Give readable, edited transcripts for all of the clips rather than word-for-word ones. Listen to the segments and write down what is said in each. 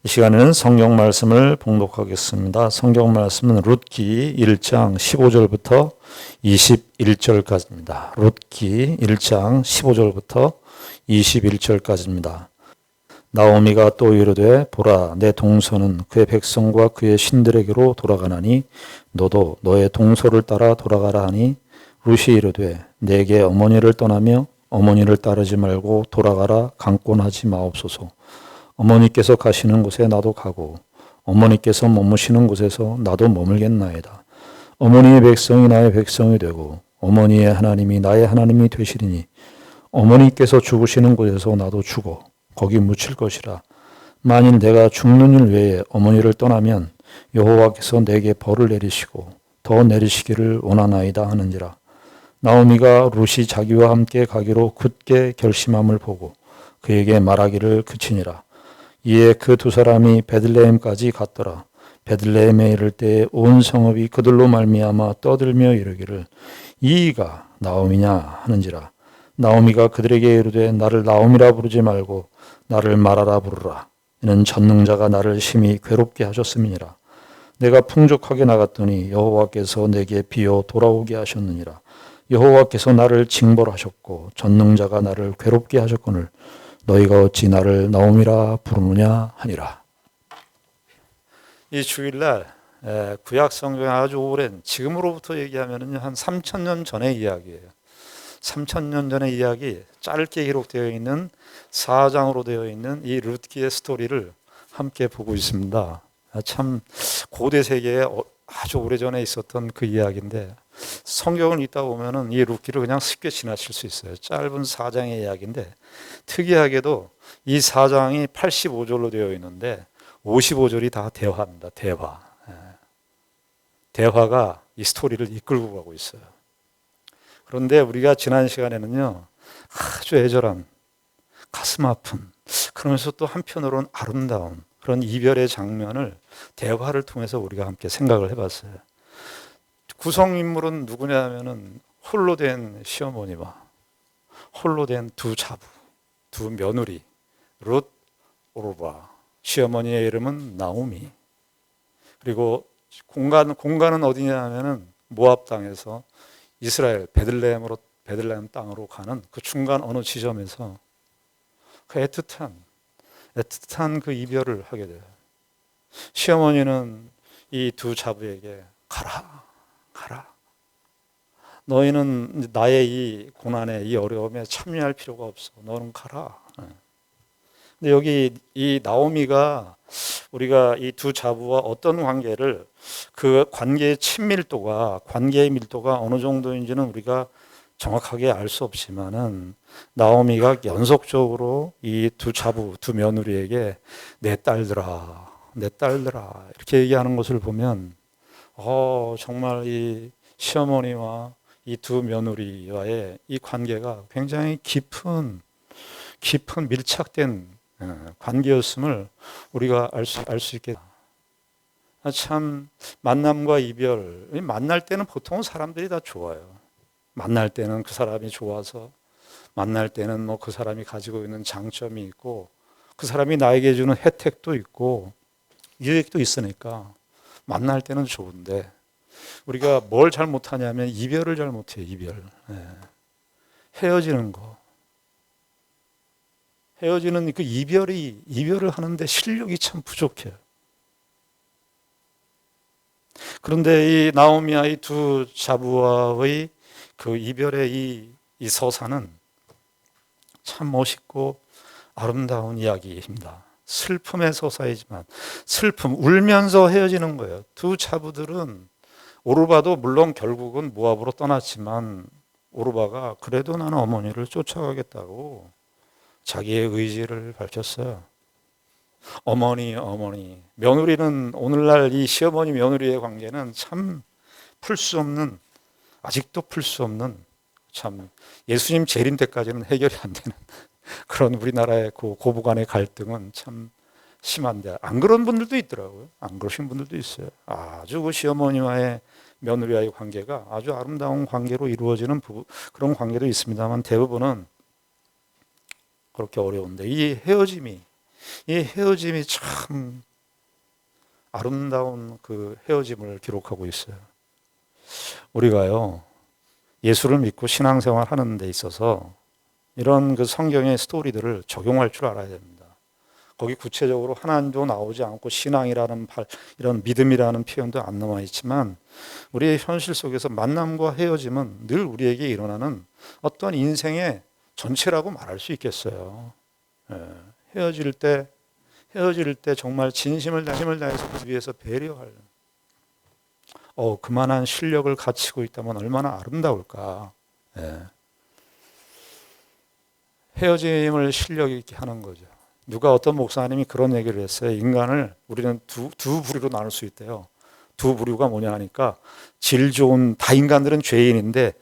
이 시간에는 성경 말씀을 봉독하겠습니다. 성경 말씀은 룻기 1장 15절부터 21절까지입니다. 룻기 1장 15절부터 21절까지입니다. 나오미가 또 이르되 보라 내 동서는 그의 백성과 그의 신들에게로 돌아가나니 너도 너의 동서를 따라 돌아가라 하니 룻이 이르되 내게 어머니를 떠나며 어머니를 따르지 말고 돌아가라 강권하지 마옵소서. 어머니께서 가시는 곳에 나도 가고 어머니께서 머무시는 곳에서 나도 머물겠나이다. 어머니의 백성이 나의 백성이 되고 어머니의 하나님이 나의 하나님이 되시리니 어머니께서 죽으시는 곳에서 나도 죽어 거기 묻힐 것이라. 만일 내가 죽는 일 외에 어머니를 떠나면 여호와께서 내게 벌을 내리시고 더 내리시기를 원하나이다 하는지라. 나오미가 룻이 자기와 함께 가기로 굳게 결심함을 보고 그에게 말하기를 그치니라. 이에 그 두 사람이 베들레헴까지 갔더라. 베들레헴에 이를 때에 온 성읍이 그들로 말미암아 떠들며 이르기를 이가 나오미냐 하는지라. 나오미가 그들에게 이르되 나를 나오미라 부르지 말고 나를 마라라 부르라. 이는 전능자가 나를 심히 괴롭게 하셨음이니라. 내가 풍족하게 나갔더니 여호와께서 내게 비어 돌아오게 하셨느니라. 여호와께서 나를 징벌하셨고 전능자가 나를 괴롭게 하셨거늘 너희가 어찌 나를 나오미라 부르느냐 하니라. 이 주일날 구약 성경에 아주 오랜, 지금으로부터 얘기하면 한 3,000년 전의 이야기예요. 3,000년 전의 이야기, 짧게 기록되어 있는 4장으로 되어 있는 이 룻기의 스토리를 함께 보고 있습니다. 참 고대 세계에 아주 오래전에 있었던 그 이야기인데 성경을 읽다 보면은 이 룻기를 그냥 쉽게 지나칠 수 있어요. 짧은 4장의 이야기인데 특이하게도 이 4장이 85절로 되어 있는데 55절이 다 대화입니다. 대화. 대화가 이 스토리를 이끌고 가고 있어요. 그런데 우리가 지난 시간에는요, 아주 애절한, 가슴 아픈, 그러면서 또 한편으로는 아름다운 그런 이별의 장면을 대화를 통해서 우리가 함께 생각을 해봤어요. 구성인물은 누구냐 하면은 홀로 된 시어머니와 홀로 된 두 자부, 두 며느리, 룻, 오르바. 시어머니의 이름은 나오미. 그리고 공간은 어디냐 하면은 모압 땅에서 이스라엘 베들레헴 땅으로 가는 그 중간 어느 지점에서 그 애틋한 그 이별을 하게 돼요. 시어머니는 이 두 자부에게 가라. 너희는 나의 이 고난에, 이 어려움에 참여할 필요가 없어. 너는 가라. 근데 여기 이 나오미가 우리가 이 두 자부와 어떤 관계를, 그 관계의 친밀도가, 관계의 밀도가 어느 정도인지는 우리가 정확하게 알 수 없지만은 나오미가 연속적으로 이 두 자부, 두 며느리에게 내 딸들아 이렇게 얘기하는 것을 보면 정말 이 시어머니와 이 두 며느리와의 이 관계가 굉장히 깊은 밀착된 관계였음을 우리가 알 수 있겠다. 참 만남과 이별, 만날 때는 보통 사람들이 다 좋아요. 만날 때는 그 사람이 좋아서, 만날 때는 뭐 그 사람이 가지고 있는 장점이 있고 그 사람이 나에게 주는 혜택도 있고 유익도 있으니까 만날 때는 좋은데 우리가 뭘 잘못하냐면 이별을 잘못해요. 헤어지는 거. 헤어지는 그 이별을 하는데 실력이 참 부족해요. 그런데 이 나오미와 이 두 자부와의 그 이별의 이 서사는 참 멋있고 아름다운 이야기입니다. 슬픔의 서사이지만 울면서 헤어지는 거예요. 두 자부들은 오르바도 물론 결국은 모압으로 떠났지만 오르바가 그래도 나는 어머니를 쫓아가겠다고 자기의 의지를 밝혔어요. 어머니. 며느리는 오늘날 이 시어머니 며느리의 관계는 참 아직도 풀 수 없는, 참 예수님 재림 때까지는 해결이 안 되는 그런 우리나라의 그 고부간의 갈등은 참 심한데 안 그런 분들도 있더라고요. 안 그러신 분들도 있어요. 아주 그 시어머니와의 며느리와의 관계가 아주 아름다운 관계로 이루어지는 그런 관계도 있습니다만 대부분은 그렇게 어려운데 이 헤어짐이 이 헤어짐이 참 아름다운 그 헤어짐을 기록하고 있어요. 우리가요, 예수를 믿고 신앙생활 하는 데 있어서 이런 그 성경의 스토리들을 적용할 줄 알아야 됩니다. 거기 구체적으로 하나님도 나오지 않고 신앙이라는 이런 믿음이라는 표현도 안 나와 있지만 우리의 현실 속에서 만남과 헤어짐은 늘 우리에게 일어나는 어떤 인생의 전체라고 말할 수 있겠어요. 헤어질 때 정말 진심을 다해서 그 위해서 배려할 그만한 실력을 갖추고 있다면 얼마나 아름다울까. 헤어짐을 실력 있게 하는 거죠. 누가 어떤 목사님이 그런 얘기를 했어요. 인간을 우리는 두 부류로 나눌 수 있대요. 두 부류가 뭐냐 하니까 질 좋은, 다 인간들은 죄인인데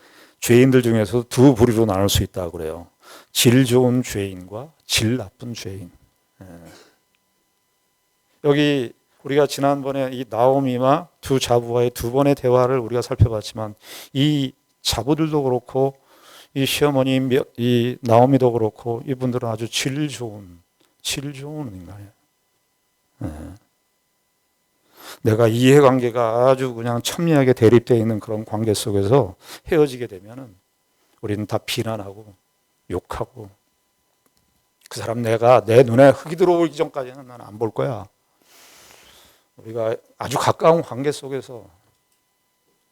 죄인들 중에서도 두 부류로 나눌 수 있다고 그래요. 질 좋은 죄인과 질 나쁜 죄인. 여기 우리가 지난번에 이 나오미와 두 자부와의 두 번의 대화를 우리가 살펴봤지만 이 자부들도 그렇고 이 시어머니 이 나오미도 그렇고 이분들은 아주 질 좋은 인간이에요. 내가 이해관계가 아주 그냥 첨예하게 대립되어 있는 그런 관계 속에서 헤어지게 되면은 우리는 다 비난하고 욕하고 그 사람 내가 내 눈에 흙이 들어오기 전까지는 나는 안 볼 거야. 우리가 아주 가까운 관계 속에서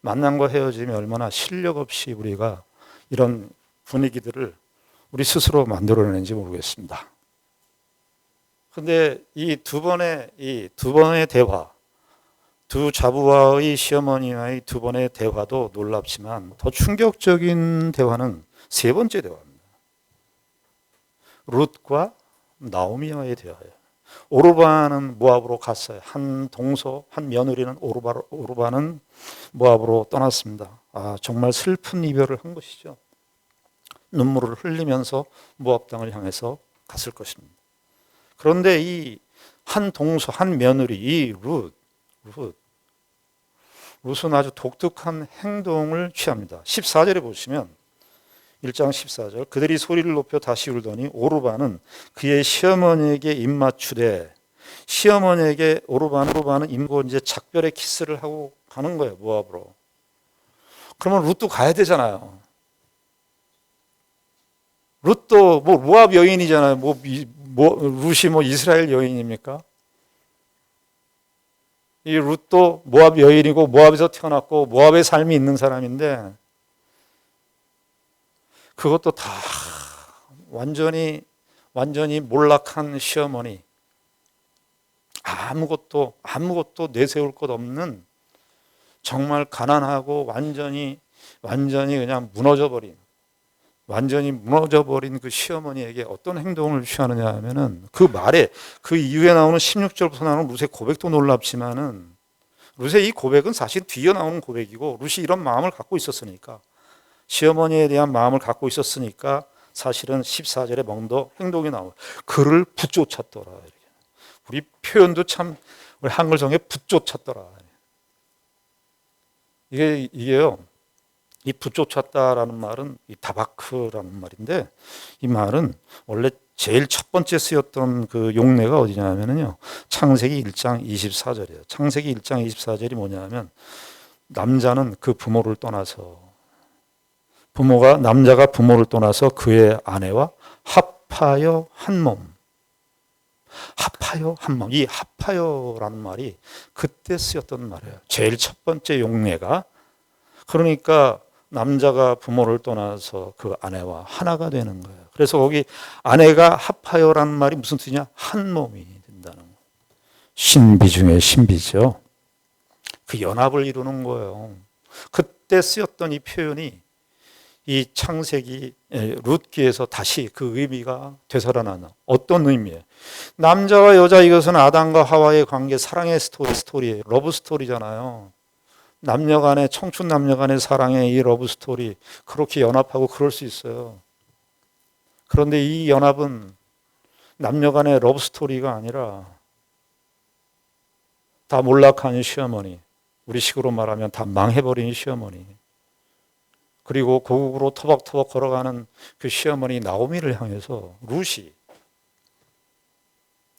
만남과 헤어짐이 얼마나 실력 없이 우리가 이런 분위기들을 우리 스스로 만들어내는지 모르겠습니다. 그런데 이 두 번의 대화, 두 자부와의 시어머니와의 두 번의 대화도 놀랍지만 더 충격적인 대화는 세 번째 대화입니다. 룻과 나오미와의 대화예요. 오르바는 모압으로 갔어요. 한 며느리는 오르바는 모압으로 떠났습니다. 정말 슬픈 이별을 한 것이죠. 눈물을 흘리면서 모압 땅을 향해서 갔을 것입니다. 그런데 이 한 며느리, 이 룻은 아주 독특한 행동을 취합니다. 14절에 보시면 1장 14절 그들이 소리를 높여 다시 울더니 오르바는 그의 시어머니에게 입맞추되 시어머니에게 오르바는 임고 이제 작별의 키스를 하고 가는 거예요. 모압으로. 그러면 룻도 가야 되잖아요. 룻도 모압 여인이잖아요. 룻이 이스라엘 여인입니까? 이 룻도 모압 여인이고 모압에서 태어났고 모압의 삶이 있는 사람인데 그것도 다 완전히 몰락한 시어머니, 아무것도 내세울 것 없는 정말 가난하고 완전히 그냥 완전히 무너져버린 그 시어머니에게 어떤 행동을 취하느냐 하면은 그 이후에 나오는 16절부터 나오는 룻의 고백도 놀랍지만은 룻의 이 고백은 사실 뒤에 나오는 고백이고 룻이 이런 마음을 갖고 있었으니까 시어머니에 대한 마음을 갖고 있었으니까 사실은 14절에 먼저 행동이 나와요. 그를 붙쫓았더라. 우리 표현도 참 우리 한글성에 붙쫓았더라. 이게요. 이 붙쫓았다라는 말은 이 다바크라는 말인데 이 말은 원래 제일 첫 번째 쓰였던 그 용례가 어디냐면요. 창세기 1장 24절이에요. 창세기 1장 24절이 뭐냐면 남자가 부모를 떠나서 그의 아내와 합하여 한 몸. 이 합하여라는 말이 그때 쓰였던 말이에요. 제일 첫 번째 용례가 그러니까 남자가 부모를 떠나서 그 아내와 하나가 되는 거예요. 그래서 거기 아내가 합하여라는 말이 무슨 뜻이냐? 한 몸이 된다는 거예요. 신비 중에 신비죠. 그 연합을 이루는 거예요. 그때 쓰였던 이 표현이 이 창세기 룻기에서 다시 그 의미가 되살아나는 어떤 의미예요? 남자와 여자 이것은 아담과 하와의 관계 사랑의 스토리예요. 러브 스토리잖아요. 청춘 남녀 간의 사랑의 이 러브 스토리 그렇게 연합하고 그럴 수 있어요. 그런데 이 연합은 남녀 간의 러브 스토리가 아니라 다 몰락한 시어머니, 우리 식으로 말하면 다 망해버린 시어머니, 그리고 고국으로 터벅터벅 걸어가는 그 시어머니 나오미를 향해서 룻이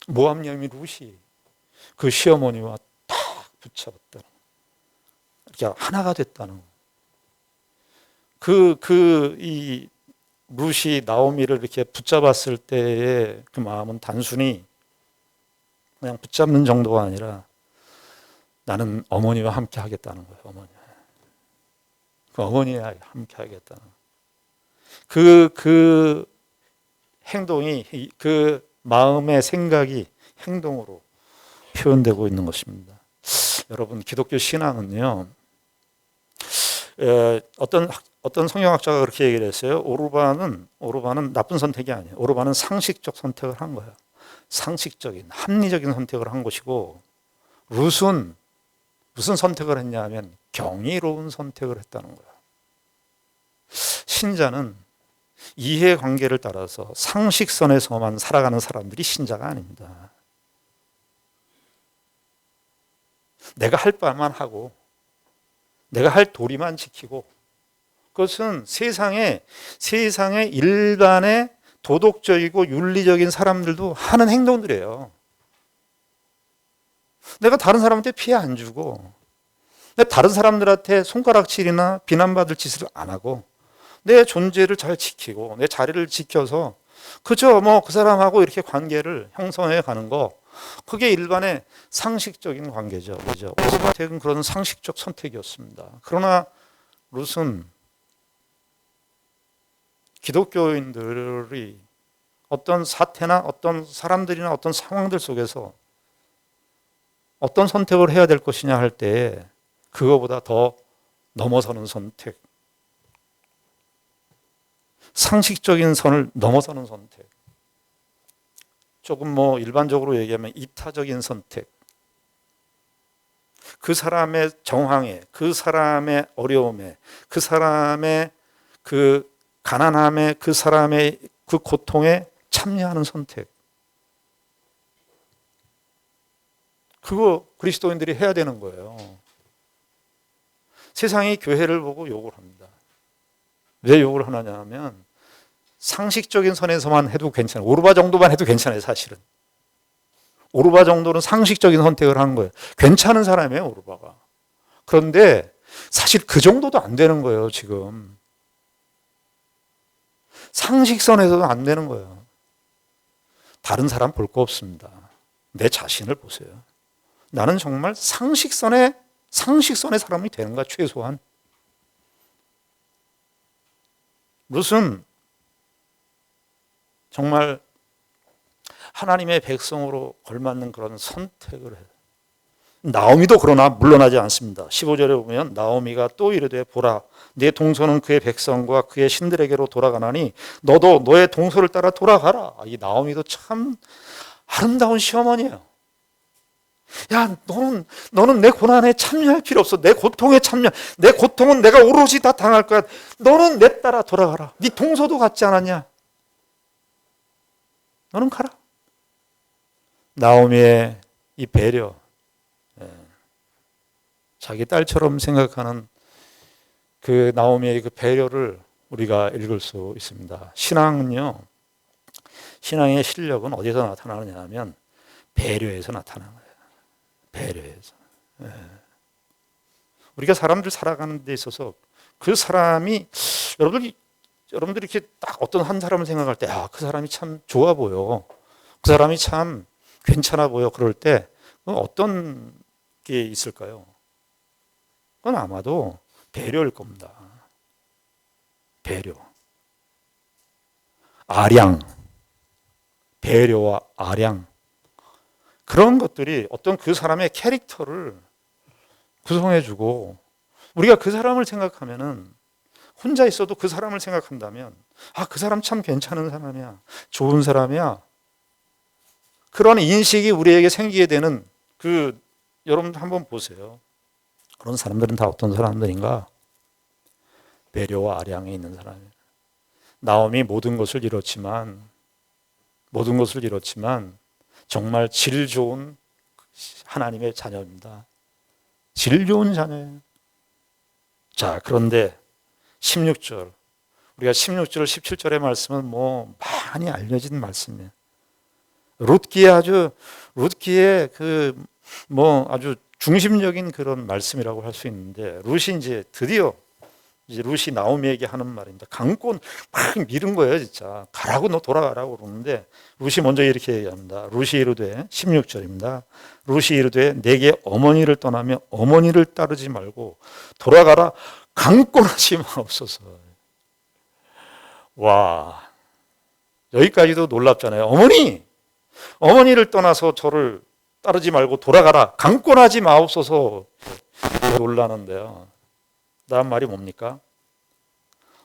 모압 여인 룻이 그 시어머니와 딱 붙잡았다는 거예요. 이렇게 하나가 됐다는 거예요. 이 룻이 나오미를 이렇게 붙잡았을 때의 그 마음은 단순히 그냥 붙잡는 정도가 아니라 나는 어머니와 함께 하겠다는 거예요. 어머니와 함께 하겠다는 거예요. 그 행동이, 그 마음의 생각이 행동으로 표현되고 있는 것입니다. 여러분, 기독교 신앙은요, 어떤 성경학자가 그렇게 얘기를 했어요. 오르반은 나쁜 선택이 아니에요. 오르반은 상식적 선택을 한 거예요. 상식적인, 합리적인 선택을 한 것이고, 룻은 무슨 선택을 했냐 하면 경이로운 선택을 했다는 거예요. 신자는 이해관계를 따라서 상식선에서만 살아가는 사람들이 신자가 아닙니다. 내가 할 바만 하고 내가 할 도리만 지키고, 그것은 세상의 일반의 도덕적이고 윤리적인 사람들도 하는 행동들이에요. 내가 다른 사람한테 피해 안 주고, 내가 다른 사람들한테 손가락질이나 비난받을 짓을 안 하고, 내 존재를 잘 지키고 내 자리를 지켜서 그저 그 사람하고 이렇게 관계를 형성해 가는 거, 그게 일반의 상식적인 관계죠. 그죠? 오르바텍은 그런 상식적 선택이었습니다. 그러나 룻은 기독교인들이 어떤 사태나 어떤 사람들이나 어떤 상황들 속에서 어떤 선택을 해야 될 것이냐 할 때 그거보다 더 넘어서는 선택, 상식적인 선을 넘어서는 선택, 조금 일반적으로 얘기하면 이타적인 선택, 그 사람의 정황에, 그 사람의 어려움에, 그 사람의 그 가난함에, 그 사람의 그 고통에 참여하는 선택, 그거 그리스도인들이 해야 되는 거예요. 세상이 교회를 보고 욕을 합니다. 왜 욕을 하느냐 하면 상식적인 선에서만 해도 괜찮아요. 오르바 정도만 해도 괜찮아요. 사실은 오르바 정도는 상식적인 선택을 하는 거예요. 괜찮은 사람이에요, 오르바가. 그런데 사실 그 정도도 안 되는 거예요. 지금 상식선에서도 안 되는 거예요. 다른 사람 볼 거 없습니다. 내 자신을 보세요. 나는 정말 상식선의 사람이 되는가, 최소한. 룻은 정말 하나님의 백성으로 걸맞는 그런 선택을 해요. 나오미도 그러나 물러나지 않습니다. 15절에 보면 나오미가 또 이르되 보라, 내 동서는 그의 백성과 그의 신들에게로 돌아가나니 너도 너의 동서를 따라 돌아가라. 이 나오미도 참 아름다운 시어머니예요. 야, 너는 내 고난에 참여할 필요 없어. 내 고통에 내 고통은 내가 오롯이 다 당할 거야. 너는 내 따라 돌아가라. 네 동서도 같지 않았냐? 너는 가라. 나오미의 이 배려, 자기 딸처럼 생각하는 그 나오미의 그 배려를 우리가 읽을 수 있습니다. 신앙은요, 신앙의 실력은 어디서 나타나느냐 하면 배려에서 나타나는 거예요. 배려에서. 우리가 사람들 살아가는 데 있어서 그 사람이, 여러분들이 이렇게 딱 어떤 한 사람을 생각할 때, 그 사람이 참 좋아 보여, 그 사람이 참 괜찮아 보여, 그럴 때 어떤 게 있을까요? 그건 아마도 배려일 겁니다. 배려. 아량. 배려와 아량. 그런 것들이 어떤 그 사람의 캐릭터를 구성해주고, 우리가 그 사람을 생각하면은, 혼자 있어도 그 사람을 생각한다면, 그 사람 참 괜찮은 사람이야, 좋은 사람이야, 그런 인식이 우리에게 생기게 되는 여러분 한번 보세요. 그런 사람들은 다 어떤 사람들인가? 배려와 아량에 있는 사람이에요. 나오미 모든 것을 잃었지만 정말 질 좋은 하나님의 자녀입니다. 질 좋은 자녀예요. 자, 그런데 16절, 우리가 16절, 17절의 말씀은 많이 알려진 말씀이에요. 룻기의 아주 중심적인 그런 말씀이라고 할 수 있는데, 룻이 이제 드디어 이제 룻이 나오미에게 하는 말입니다. 강권 막 밀은 거예요, 진짜. 가라고, 너 돌아가라고 그러는데, 룻이 먼저 이렇게 얘기합니다. 룻이 이르되, 16절입니다. 룻이 이르되, 내게 어머니를 떠나며 어머니를 따르지 말고 돌아가라, 강권하지 마옵소서. 와, 여기까지도 놀랍잖아요. 어머니를 떠나서 저를 따르지 말고 돌아가라, 강권하지 마옵소서. 놀라는데요. 다음 말이 뭡니까?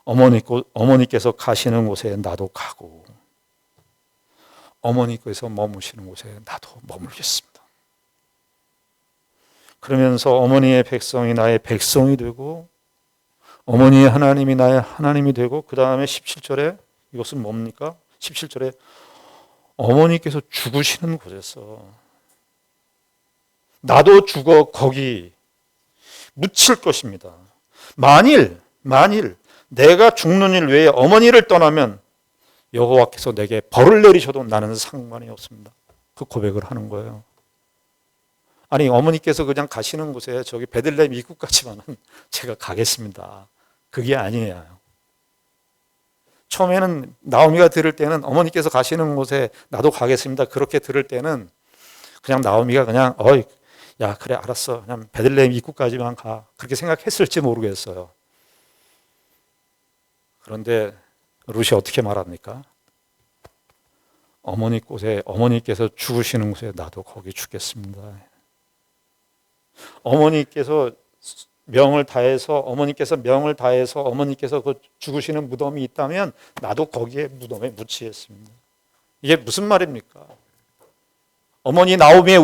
어머니께서 가시는 곳에 나도 가고, 어머니께서 머무시는 곳에 나도 머물겠습니다. 그러면서 어머니의 백성이 나의 백성이 되고, 어머니의 하나님이 나의 하나님이 되고, 그 다음에 17절에 이것은 뭡니까? 17절에 어머니께서 죽으시는 곳에서 나도 죽어 거기 묻힐 것입니다. 만일 내가 죽는 일 외에 어머니를 떠나면 여호와께서 내게 벌을 내리셔도 나는 상관이 없습니다. 그 고백을 하는 거예요. 아니, 어머니께서 그냥 가시는 곳에 저기 베들레헴 입구까지만은 제가 가겠습니다. 그게 아니에요. 처음에는 나오미가 들을 때는 어머니께서 가시는 곳에 나도 가겠습니다. 그렇게 들을 때는 그냥 나오미가 그냥 야, 그래, 알았어. 그냥 베들레헴 입구까지만 가. 그렇게 생각했을지 모르겠어요. 그런데 룻이 어떻게 말합니까? 어머니께서 죽으시는 곳에 나도 거기 죽겠습니다. 어머니께서 명을 다해서 어머니께서 그 죽으시는 무덤이 있다면 나도 거기에 무덤에 묻히겠습니다. 이게 무슨 말입니까? 어머니 나오미의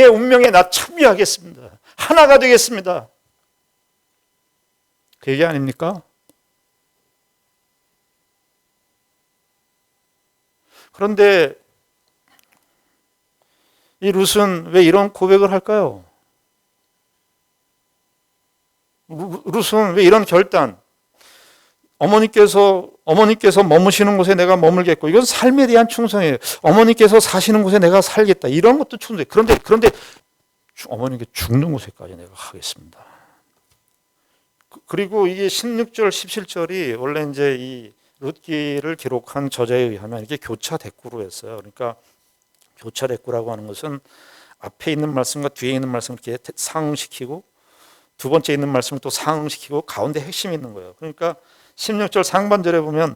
운명에 나 참여하겠습니다. 하나가 되겠습니다. 그 얘기 아닙니까? 그런데 이 룻은 왜 이런 고백을 할까요? 룻은 왜 이런 결단? 어머니께서 머무시는 곳에 내가 머물겠고, 이건 삶에 대한 충성이에요. 어머니께서 사시는 곳에 내가 살겠다. 이런 것도 충성이에요. 그런데 어머니께 죽는 곳에까지 내가 가겠습니다. 그리고 이게 16절, 17절이 원래 이제 이 룻기를 기록한 저자에 의하면 이렇게 교차 대꾸로 했어요. 그러니까 교차 대꾸라고 하는 것은 앞에 있는 말씀과 뒤에 있는 말씀을 이렇게 상응시키고, 두 번째 있는 말씀을 또 상응시키고, 가운데 핵심이 있는 거예요. 그러니까 16절 상반절에 보면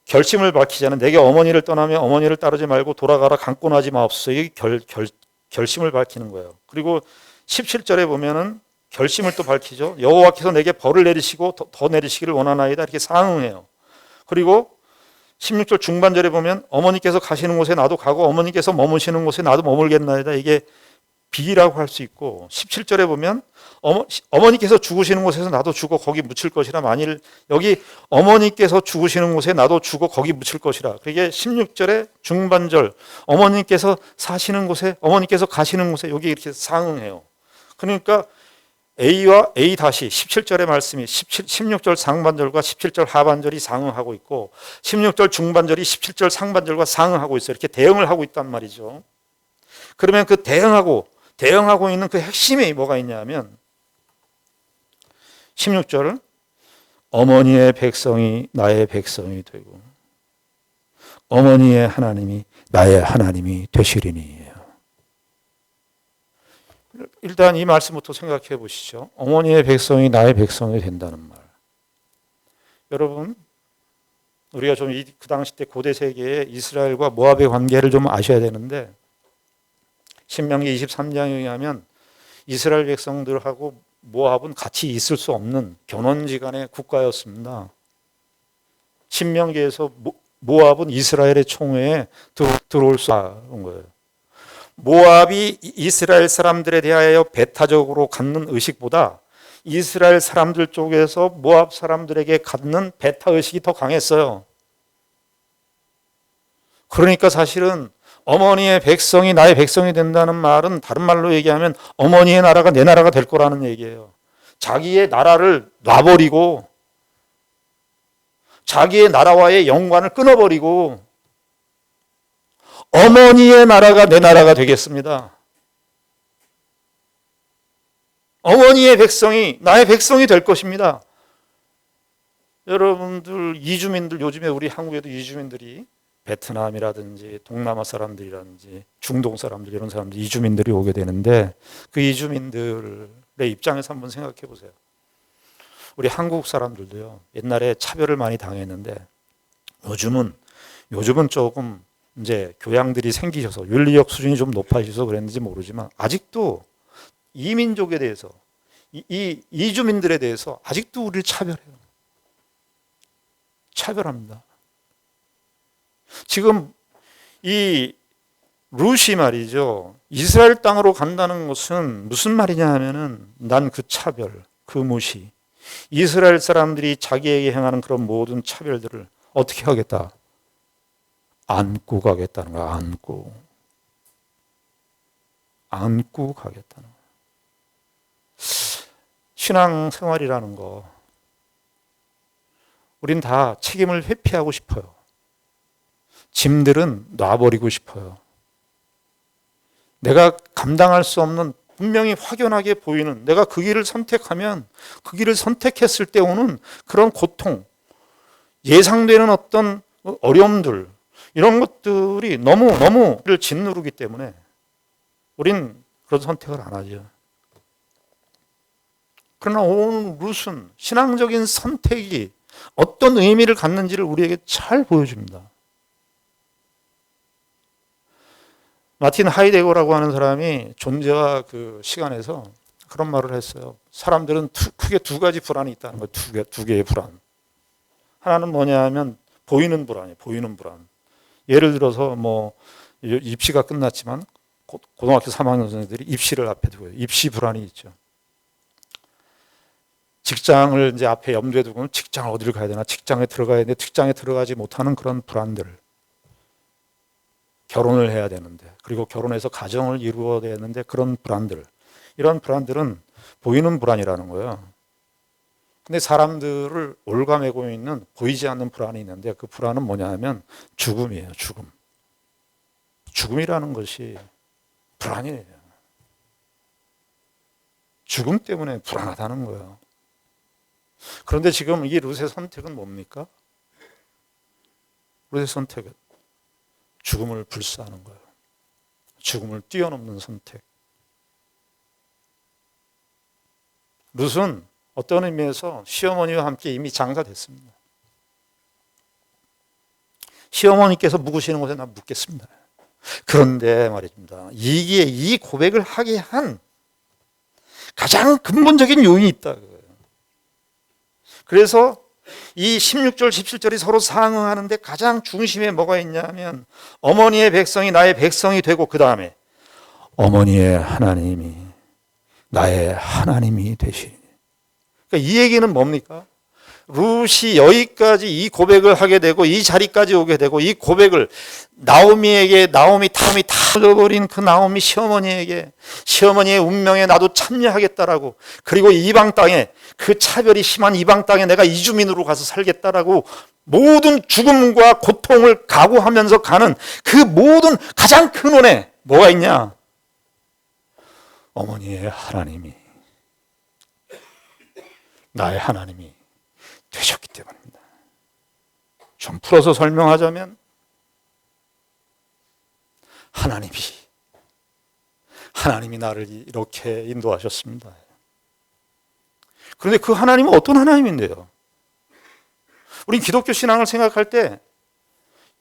결심을 밝히자는, 내게 어머니를 떠나며 어머니를 따르지 말고 돌아가라, 강권하지 마옵소서. 이게 결심을 밝히는 거예요. 그리고 17절에 보면은 결심을 또 밝히죠. 여호와께서 내게 벌을 내리시고 더 내리시기를 원하나이다, 이렇게 상응해요. 그리고 16절 중반절에 보면 어머니께서 가시는 곳에 나도 가고 어머니께서 머무시는 곳에 나도 머물겠나이다, 이게 비라고 할 수 있고, 17절에 보면 어머니께서 죽으시는 곳에서 나도 죽어 거기 묻힐 것이라, 만일 여기 어머니께서 죽으시는 곳에 나도 죽어 거기 묻힐 것이라, 그게 16절의 중반절 어머니께서 사시는 곳에, 어머니께서 가시는 곳에 여기 이렇게 상응해요. 그러니까 A와 A 다시 17절의 말씀이 16절 상반절과 17절 하반절이 상응하고 있고, 16절 중반절이 17절 상반절과 상응하고 있어요. 이렇게 대응을 하고 있단 말이죠. 그러면 그 대응하고 있는 그 핵심이 뭐가 있냐면 16절은 어머니의 백성이 나의 백성이 되고 어머니의 하나님이 나의 하나님이 되시리니. 일단 이 말씀부터 생각해 보시죠. 어머니의 백성이 나의 백성이 된다는 말. 여러분, 우리가 좀 그 당시 때 고대 세계의 이스라엘과 모압의 관계를 좀 아셔야 되는데, 신명기 23장에 의하면 이스라엘 백성들하고 모압은 같이 있을 수 없는 견원지간의 국가였습니다. 신명기에서 모압은 이스라엘의 총회에 들어올 수 없는 거예요. 모압이 이스라엘 사람들에 대하여 배타적으로 갖는 의식보다 이스라엘 사람들 쪽에서 모압 사람들에게 갖는 배타 의식이 더 강했어요. 그러니까 사실은 어머니의 백성이 나의 백성이 된다는 말은 다른 말로 얘기하면 어머니의 나라가 내 나라가 될 거라는 얘기예요. 자기의 나라를 놔버리고 자기의 나라와의 연관을 끊어버리고 어머니의 나라가 내 나라가 되겠습니다. 어머니의 백성이 나의 백성이 될 것입니다. 여러분들 이주민들, 요즘에 우리 한국에도 이주민들이 베트남이라든지 동남아 사람들이라든지 중동 사람들, 이런 사람들, 이주민들이 오게 되는데, 그 이주민들의 입장에서 한번 생각해 보세요. 우리 한국 사람들도요, 옛날에 차별을 많이 당했는데 요즘은 조금 이제 교양들이 생기셔서 윤리적 수준이 좀 높아지셔서 그랬는지 모르지만, 아직도 이민족에 대해서, 이주민들에 대해서 아직도 우리를 차별합니다. 지금 이 룻이 말이죠, 이스라엘 땅으로 간다는 것은 무슨 말이냐 하면은, 난 그 차별, 그 무시, 이스라엘 사람들이 자기에게 행하는 그런 모든 차별들을 어떻게 하겠다? 안고 가겠다는 거야. 안고 가겠다는 거야. 신앙생활이라는 거, 우린 다 책임을 회피하고 싶어요. 짐들은 놔버리고 싶어요. 내가 감당할 수 없는, 분명히 확연하게 보이는, 내가 그 길을 선택하면 그 길을 선택했을 때 오는 그런 고통, 예상되는 어떤 어려움들, 이런 것들이 너무를 짓누르기 때문에 우린 그런 선택을 안 하죠. 그러나 오늘 룻은 신앙적인 선택이 어떤 의미를 갖는지를 우리에게 잘 보여줍니다. 마틴 하이데거라고 하는 사람이 존재와 그 시간에서 그런 말을 했어요. 사람들은 크게 두 가지 불안이 있다는 거예요. 두 개의 불안. 하나는 뭐냐 하면 보이는 불안이에요. 보이는 불안. 예를 들어서 뭐 입시가 끝났지만 고등학교 3학년 선생님들이 입시를 앞에 두고 입시 불안이 있죠. 직장을 이제 앞에 염두에 두고 직장을 어디를 가야 되나, 직장에 들어가야 되는데 직장에 들어가지 못하는 그런 불안들. 결혼을 해야 되는데, 그리고 결혼해서 가정을 이루어야 되는데 그런 불안들, 이런 불안들은 보이는 불안이라는 거예요. 근데 사람들을 올가매고 있는 보이지 않는 불안이 있는데, 그 불안은 뭐냐 하면 죽음이에요. 죽음이라는 것이 불안이에요. 죽음 때문에 불안하다는 거예요. 그런데 지금 이 룻의 선택은 뭡니까? 룻의 선택은 죽음을 불사하는 거예요. 죽음을 뛰어넘는 선택. 룻은 어떤 의미에서 시어머니와 함께 이미 장사됐습니다. 시어머니께서 묵으시는 곳에 난 묵겠습니다. 그런데 말입니다, 이게 이 고백을 하게 한 가장 근본적인 요인이 있다. 그래서 이 16절, 17절이 서로 상응하는데 가장 중심에 뭐가 있냐면, 어머니의 백성이 나의 백성이 되고, 그 다음에 어머니의 하나님이 나의 하나님이 되시니. 그러니까 이 얘기는 뭡니까? 룻이 여기까지 이 고백을 하게 되고 이 자리까지 오게 되고, 이 고백을 나오미 다 잊어버린 그 나오미 시어머니에게, 시어머니의 운명에 나도 참여하겠다라고, 그리고 이방 땅에, 그 차별이 심한 이방 땅에 내가 이주민으로 가서 살겠다라고 모든 죽음과 고통을 각오하면서 가는 그 모든 가장 큰 원에 뭐가 있냐? 어머니의 하나님이, 나의 하나님이 되셨기 때문입니다. 좀 풀어서 설명하자면, 하나님이 나를 이렇게 인도하셨습니다. 그런데 그 하나님은 어떤 하나님인데요? 우린 기독교 신앙을 생각할 때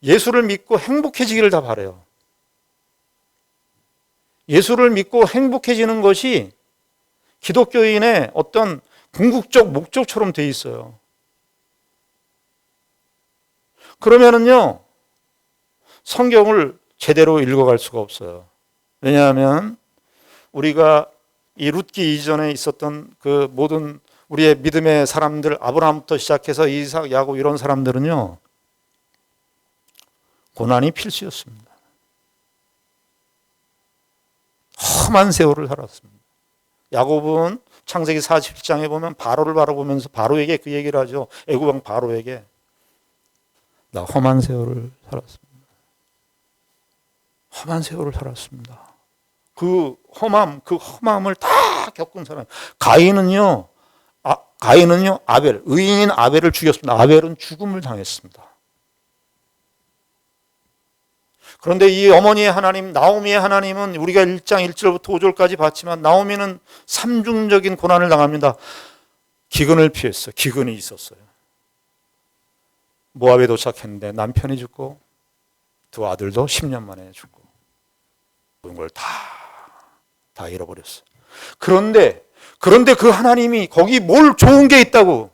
예수를 믿고 행복해지기를 다 바라요. 예수를 믿고 행복해지는 것이 기독교인의 어떤 궁극적 목적처럼 돼 있어요. 그러면은요, 성경을 제대로 읽어갈 수가 없어요. 왜냐하면 우리가 이 룻기 이전에 있었던 그 모든 우리의 믿음의 사람들, 아브라함부터 시작해서 이삭, 야곱, 이런 사람들은요, 고난이 필수였습니다. 험한 세월을 살았습니다. 야곱은 창세기 47장에 보면 바로를 바라보면서 바로에게 그 얘기를 하죠. 애굽왕 바로에게 나 험한 세월을 살았습니다. 험한 세월을 살았습니다. 그 험함을 다 겪은 사람. 가인은요 아벨, 의인인 아벨을 죽였습니다. 아벨은 죽음을 당했습니다. 그런데 이 어머니의 하나님, 나오미의 하나님은 우리가 1장 1절부터 5절까지 봤지만 나오미는 삼중적인 고난을 당합니다. 기근을 피했어요. 기근이 있었어요. 모압에 도착했는데 남편이 죽고 두 아들도 10년 만에 죽고 모든 걸 다 잃어버렸어요. 그런데 그 하나님이 거기 뭘 좋은 게 있다고.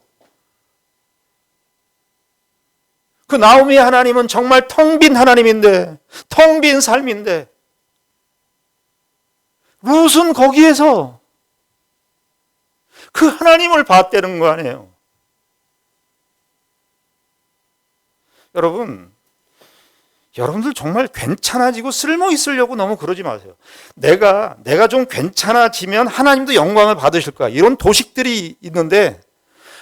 그 나오미의 하나님은 정말 텅 빈 하나님인데, 텅 빈 삶인데 룻은 거기에서 그 하나님을 봤다는 거 아니에요. 여러분들 정말 괜찮아지고 쓸모 있으려고 너무 그러지 마세요. 내가 좀 괜찮아지면 하나님도 영광을 받으실 거야. 이런 도식들이 있는데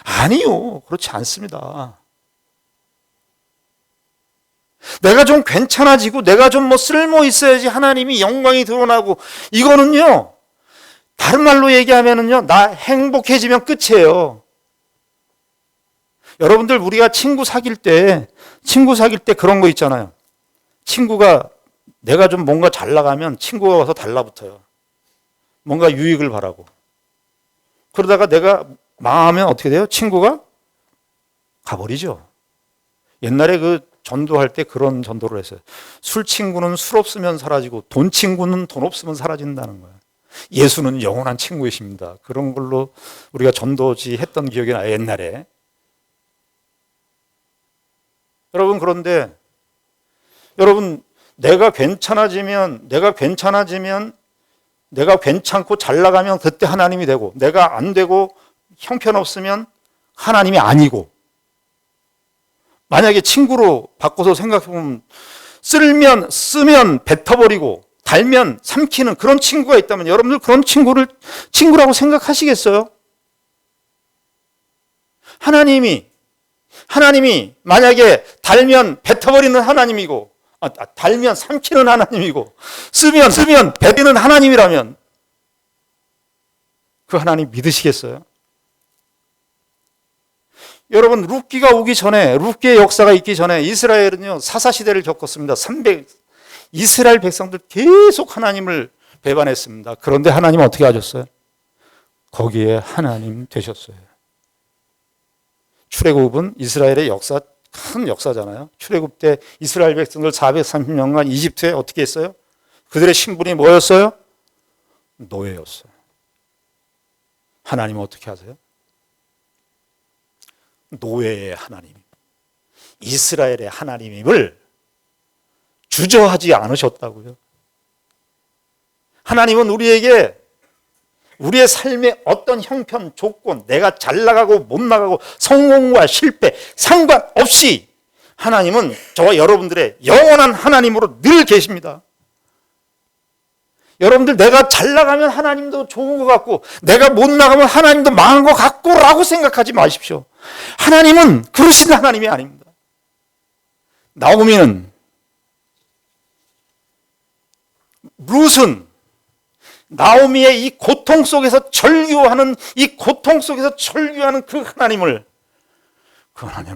아니요. 그렇지 않습니다. 내가 좀 괜찮아지고 내가 좀 쓸모 있어야지 하나님이 영광이 드러나고, 이거는요 다른 말로 얘기하면은요 나 행복해지면 끝이에요. 여러분들 우리가 친구 사귈 때 그런 거 있잖아요. 친구가 내가 좀 뭔가 잘 나가면 친구가 와서 달라붙어요. 뭔가 유익을 바라고. 그러다가 내가 망하면 어떻게 돼요? 친구가 가버리죠. 옛날에 그 전도할 때 그런 전도를 했어요. 술 친구는 술 없으면 사라지고 돈 친구는 돈 없으면 사라진다는 거예요. 예수는 영원한 친구이십니다. 그런 걸로 우리가 전도지 했던 기억이 나요, 옛날에. 그런데 여러분, 내가 괜찮아지면 내가 괜찮고 잘 나가면 그때 하나님이 되고, 내가 안 되고 형편없으면 하나님이 아니고, 만약에 친구로 바꿔서 생각해보면 쓰면 뱉어버리고 달면 삼키는 그런 친구가 있다면 여러분들 그런 친구를 친구라고 생각하시겠어요? 하나님이 만약에 달면 뱉어버리는 하나님이고, 달면 삼키는 하나님이고, 쓰면 뱉는 하나님이라면 그 하나님 믿으시겠어요? 여러분, 룻기가 오기 전에, 룻기의 역사가 있기 전에 이스라엘은요 사사시대를 겪었습니다. 이스라엘 백성들 계속 하나님을 배반했습니다. 그런데 하나님은 어떻게 하셨어요? 거기에 하나님 되셨어요. 출애굽은 이스라엘의 역사, 큰 역사잖아요. 출애굽 때 이스라엘 백성들 430년간 이집트에 어떻게 했어요? 그들의 신분이 뭐였어요? 노예였어요. 하나님은 어떻게 하세요? 노예의 하나님, 이스라엘의 하나님임을 주저하지 않으셨다고요. 하나님은 우리에게 우리의 삶의 어떤 형편, 조건, 내가 잘 나가고 못 나가고 성공과 실패 상관없이 하나님은 저와 여러분들의 영원한 하나님으로 늘 계십니다. 여러분들, 내가 잘 나가면 하나님도 좋은 것 같고 내가 못 나가면 하나님도 망한 것 같고 라고 생각하지 마십시오. 하나님은 그러신 하나님이 아닙니다. 룻은 나오미의 이 고통 속에서 절규하는 그 하나님을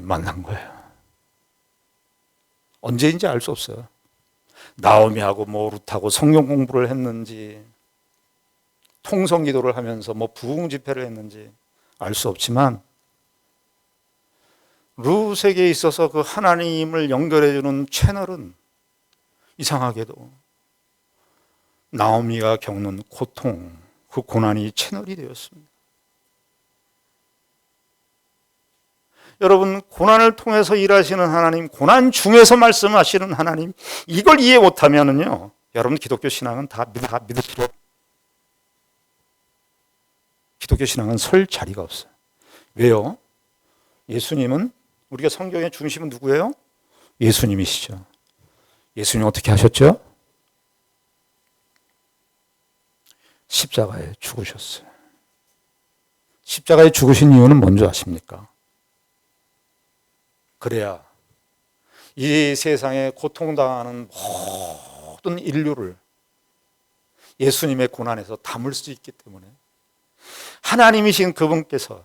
만난 거예요. 언제인지 알 수 없어요. 나오미하고 룻하고 성경 공부를 했는지, 통성 기도를 하면서 부흥 집회를 했는지 알 수 없지만, 룻에게 있어서 그 하나님을 연결해주는 채널은 이상하게도 나오미가 겪는 고통, 그 고난이 채널이 되었습니다. 여러분, 고난을 통해서 일하시는 하나님, 고난 중에서 말씀하시는 하나님, 이걸 이해 못하면은요, 여러분 기독교 신앙은 다 믿을 필요. 기독교 신앙은 설 자리가 없어요. 왜요? 예수님은, 우리가 성경의 중심은 누구예요? 예수님이시죠. 예수님 어떻게 하셨죠? 십자가에 죽으셨어요. 십자가에 죽으신 이유는 뭔지 아십니까? 그래야 이 세상에 고통당하는 모든 인류를 예수님의 고난에서 담을 수 있기 때문에 하나님이신 그분께서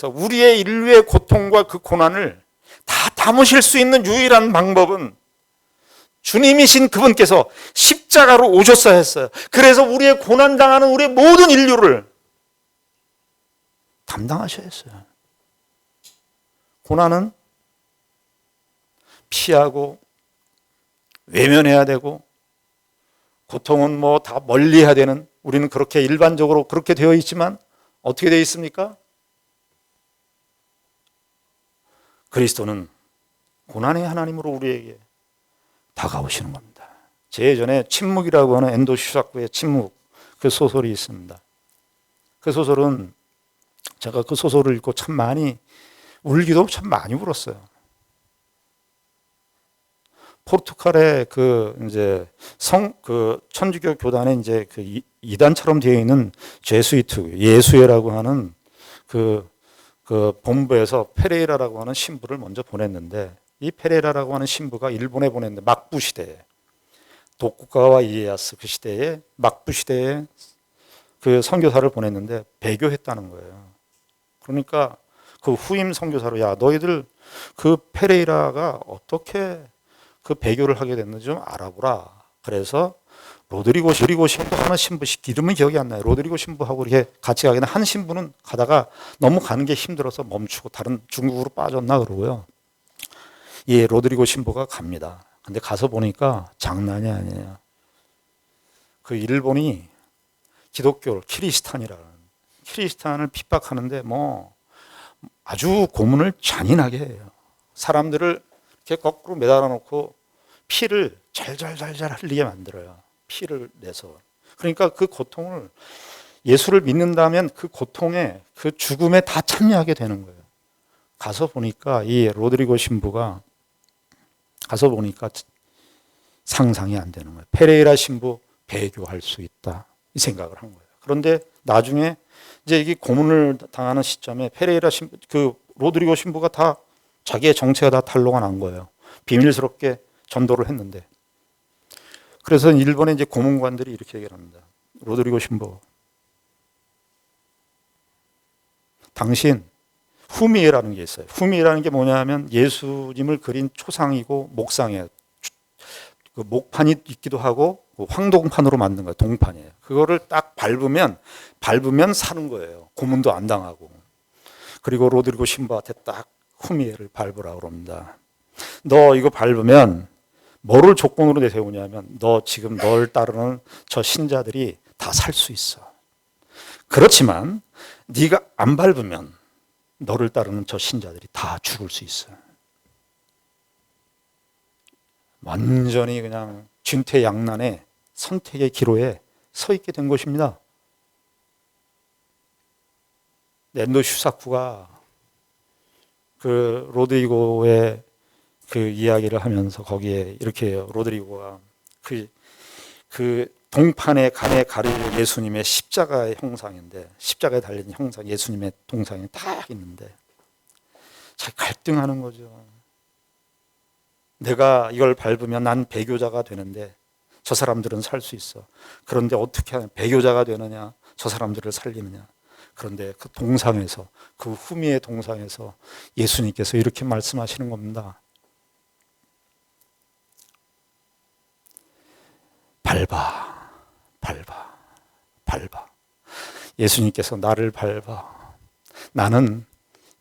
우리의 인류의 고통과 그 고난을 다 담으실 수 있는 유일한 방법은 주님이신 그분께서 십자가로 오셨어야 했어요. 그래서 우리의 고난당하는 우리의 모든 인류를 담당하셔야 했어요. 고난은 피하고 외면해야 되고 고통은 뭐 다 멀리해야 되는, 우리는 그렇게 일반적으로 그렇게 되어 있지만 어떻게 되어 있습니까? 그리스도는 고난의 하나님으로 우리에게 다가오시는 겁니다. 제 예전에 침묵이라고 하는 엔도 슈사쿠의 침묵, 그 소설이 있습니다. 그 소설은 제가 그 소설을 읽고 참 많이 울기도 참 많이 울었어요. 포르투갈의 그 천주교 교단에 이제 그 이단처럼 되어 있는 제수이트 예수회라고 하는 그 본부에서 페레이라라고 하는 신부를 먼저 보냈는데, 이 페레이라라고 하는 신부가 일본에 보냈는데, 막부 시대에 도쿠가와 이에야스 그 시대에 막부 시대에 그 선교사를 보냈는데 배교했다는 거예요. 그러니까 그 후임 선교사로, 야 너희들 그 페레이라가 어떻게 그 배교를 하게 됐는지 좀 알아보라. 그래서 로드리고 신부 하는 신부, 이름은 기억이 안 나요. 로드리고 신부하고 이렇게 같이 가게 된 한 신부는 가다가 너무 가는 게 힘들어서 멈추고 다른 중국으로 빠졌나 그러고요. 예, 로드리고 신부가 갑니다. 근데 가서 보니까 장난이 아니에요. 그 일본이 기독교를 키리스탄을 핍박하는데 뭐 아주 고문을 잔인하게 해요. 사람들을 이렇게 거꾸로 매달아 놓고 피를 잘잘잘잘 흘리게 만들어요. 피를 내서. 그러니까 그 고통을, 예수를 믿는다면 그 고통에, 그 죽음에 다 참여하게 되는 거예요. 가서 보니까 이 로드리고 신부가 가서 보니까 상상이 안 되는 거예요. 페레이라 신부 배교할 수 있다, 이 생각을 한 거예요. 그런데 나중에 이제 이게 고문을 당하는 시점에 페레이라 신부, 그 로드리고 신부가 다 자기의 정체가 다 탄로가 난 거예요. 비밀스럽게 전도를 했는데. 그래서 일본의 이제 고문관들이 이렇게 얘기를 합니다. 로드리고 신부, 당신 후미에라는 게 있어요. 후미에라는 게 뭐냐면 예수님을 그린 초상이고 목상이에요. 그 목판이 있기도 하고 황동판으로 만든 거예요. 동판이에요. 그거를 딱 밟으면 사는 거예요. 고문도 안 당하고. 그리고 로드리고 신부한테 딱 후미에를 밟으라고 그럽니다. 너 이거 밟으면 뭐를 조건으로 내세우냐면, 너 지금 널 따르는 저 신자들이 다 살 수 있어. 그렇지만 네가 안 밟으면 너를 따르는 저 신자들이 다 죽을 수 있어. 완전히 그냥 진퇴양난의 선택의 기로에 서 있게 된 것입니다. 엔도 슈사쿠가 그 로드리고의 그 이야기를 하면서 거기에 이렇게 해요. 로드리고가 그 동판에 간에 가리는 예수님의 십자가의 형상인데, 십자가에 달린 형상, 예수님의 동상이 딱 있는데 잘 갈등하는 거죠. 내가 이걸 밟으면 난 배교자가 되는데 저 사람들은 살 수 있어. 그런데 어떻게 하냐, 배교자가 되느냐, 저 사람들을 살리느냐. 그런데 그 동상에서, 그 후미의 동상에서 예수님께서 이렇게 말씀하시는 겁니다. 밟아. 예수님께서 나를 밟아. 나는,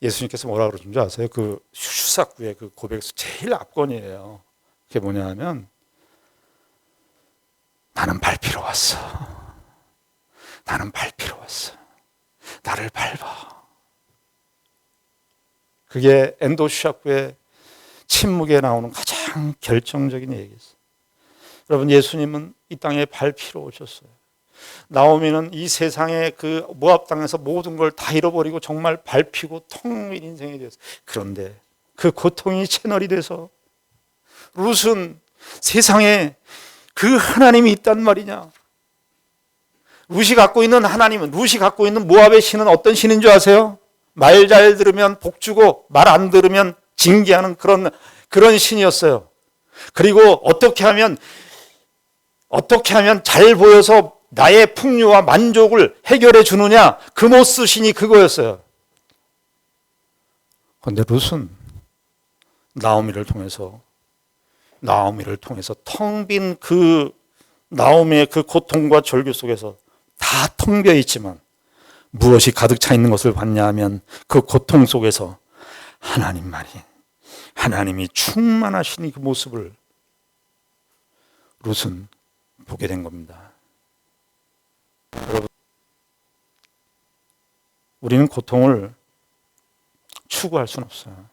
예수님께서 뭐라 그러는 줄 아세요? 그 슈사쿠의 그 고백에서 제일 압권이에요. 그게 뭐냐 하면, 나는 밟히러 왔어. 나를 밟아. 그게 엔도 슈사쿠의 침묵에 나오는 가장 결정적인 얘기였어요. 여러분, 예수님은 이 땅에 밟히러 오셨어요. 나오미는 이 세상의 그 모압 땅에서 모든 걸 다 잃어버리고 정말 밟히고 텅 빈 인생이 되었어요. 그런데 그 고통이 채널이 돼서 룻은 세상에 그 하나님이 있단 말이냐, 룻이 갖고 있는 하나님은, 룻이 갖고 있는 모압의 신은 어떤 신인 줄 아세요? 말 잘 들으면 복 주고 말 안 들으면 징계하는 그런 신이었어요. 그리고 어떻게 하면 잘 보여서 나의 풍요와 만족을 해결해 주느냐, 그모스 신이 그거였어요. 그런데 룻은 나오미를 통해서 텅 빈 그 나오미의 그 고통과 절규 속에서 다 텅 비어 있지만 무엇이 가득 차 있는 것을 봤냐 하면 그 고통 속에서 하나님이 충만하신 그 모습을 룻은 보게 된 겁니다. 여러분, 우리는 고통을 추구할 수는 없어요.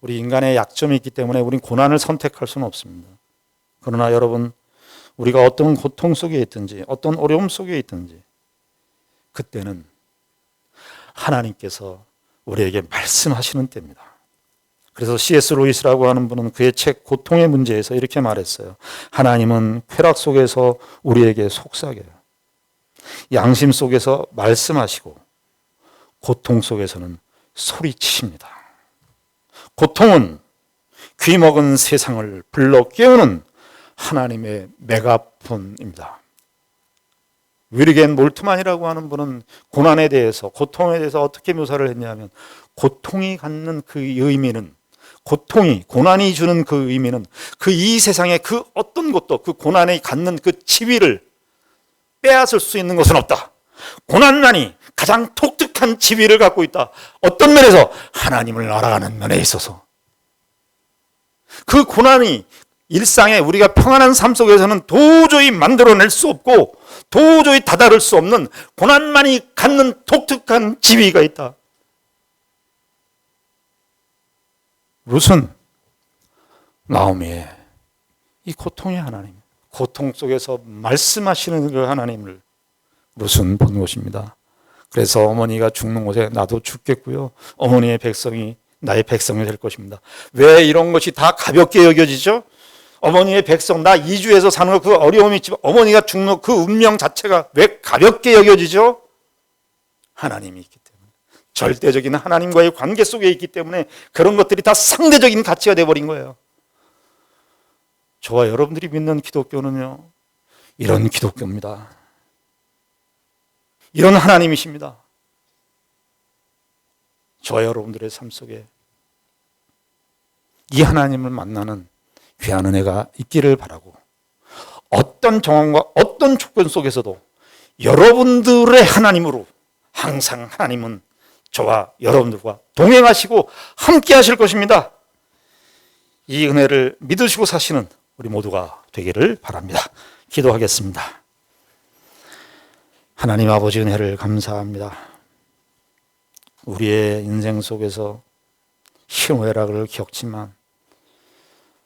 우리 인간의 약점이 있기 때문에 우리는 고난을 선택할 수는 없습니다. 그러나 여러분, 우리가 어떤 고통 속에 있든지 어떤 어려움 속에 있든지 그때는 하나님께서 우리에게 말씀하시는 때입니다. 그래서 C.S. 루이스라고 하는 분은 그의 책 고통의 문제에서 이렇게 말했어요. 하나님은 쾌락 속에서 우리에게 속삭여요. 양심 속에서 말씀하시고 고통 속에서는 소리치십니다. 고통은 귀먹은 세상을 불러 깨우는 하나님의 메가폰입니다. 위르겐 몰트만이라고 하는 분은 고난에 대해서, 고통에 대해서 어떻게 묘사를 했냐면, 고통이 갖는 그 의미는, 고난이 주는 그 의미는 그 이 세상의 그 어떤 것도 그 고난이 갖는 그 지위를 빼앗을 수 있는 것은 없다. 고난만이 가장 독특한 지위를 갖고 있다. 어떤 면에서? 하나님을 알아가는 면에 있어서. 그 고난이 일상에 우리가 평안한 삶 속에서는 도저히 만들어낼 수 없고 도저히 다다를 수 없는 고난만이 갖는 독특한 지위가 있다. 룻은 나오미의 이 고통의 하나님, 고통 속에서 말씀하시는 그 하나님을 룻은 본 것입니다. 그래서 어머니가 죽는 곳에 나도 죽겠고요, 어머니의 백성이 나의 백성이 될 것입니다. 왜 이런 것이 다 가볍게 여겨지죠? 어머니의 백성, 나 이주에서 사는 그 어려움이 있지만 어머니가 죽는 그 운명 자체가 왜 가볍게 여겨지죠? 하나님이 있기 때문에, 절대적인 하나님과의 관계 속에 있기 때문에 그런 것들이 다 상대적인 가치가 되어버린 거예요. 저와 여러분들이 믿는 기독교는요, 이런 기독교입니다. 이런 하나님이십니다. 저와 여러분들의 삶 속에 이 하나님을 만나는 귀한 은혜가 있기를 바라고, 어떤 정황과 어떤 조건 속에서도 여러분들의 하나님으로 항상 하나님은 저와 여러분들과 동행하시고 함께 하실 것입니다. 이 은혜를 믿으시고 사시는 우리 모두가 되기를 바랍니다. 기도하겠습니다. 하나님 아버지, 은혜를 감사합니다. 우리의 인생 속에서 희노애락을 겪지만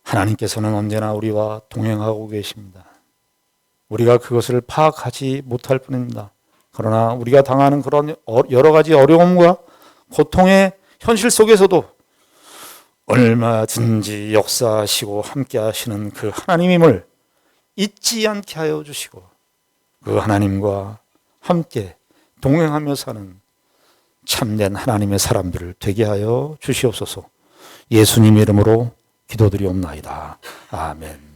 하나님께서는 언제나 우리와 동행하고 계십니다. 우리가 그것을 파악하지 못할 뿐입니다. 그러나 우리가 당하는 그런 여러 가지 어려움과 고통의 현실 속에서도 얼마든지 역사하시고 함께 하시는 그 하나님임을 잊지 않게 하여 주시고, 그 하나님과 함께 동행하며 사는 참된 하나님의 사람들을 되게 하여 주시옵소서. 예수님 이름으로 기도드리옵나이다. 아멘.